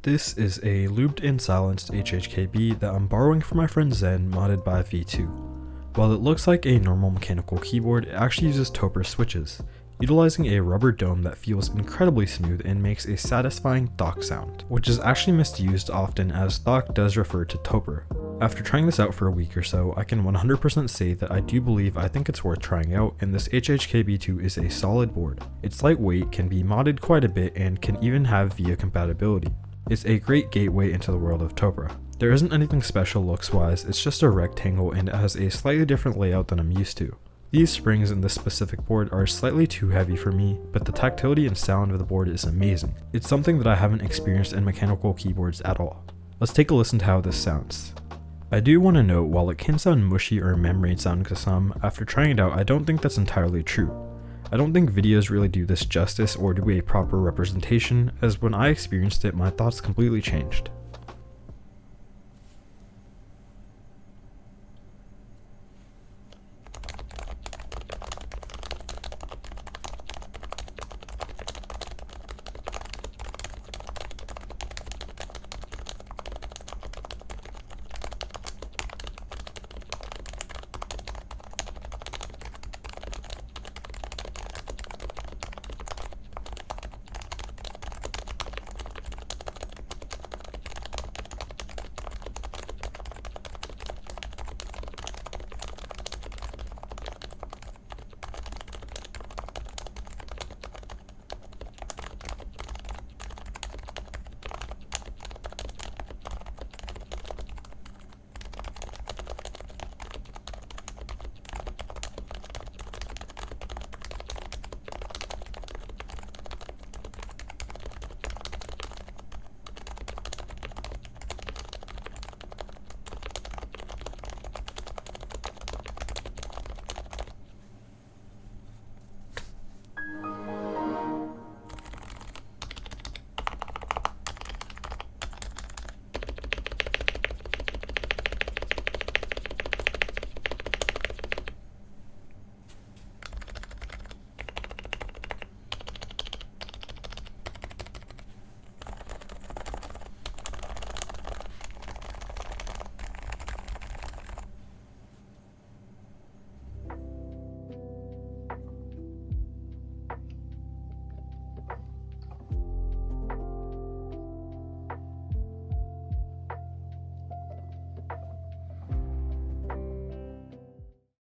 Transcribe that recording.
This is a lubed and silenced hhkb that I'm borrowing from my friend Zen, modded by V2. While it looks like a normal mechanical keyboard, it actually uses Topre switches, utilizing a rubber dome that feels incredibly smooth and makes a satisfying THOCK sound, which is actually misused often as THOCK does refer to Topre. After trying this out for a week or so, I can 100% say that I do believe I think it's worth trying out, and this hhkb2 is a solid board. It's lightweight, can be modded quite a bit, and can even have VIA compatibility. It's a great gateway into the world of Topre. There isn't anything special looks wise, it's just a rectangle and it has a slightly different layout than I'm used to. These springs in this specific board are slightly too heavy for me, but the tactility and sound of the board is amazing. It's something that I haven't experienced in mechanical keyboards at all. Let's take a listen to how this sounds. I do want to note, while it can sound mushy or membrane sounding to some, after trying it out I don't think that's entirely true. I don't think videos really do this justice or do a proper representation, as when I experienced it my thoughts completely changed.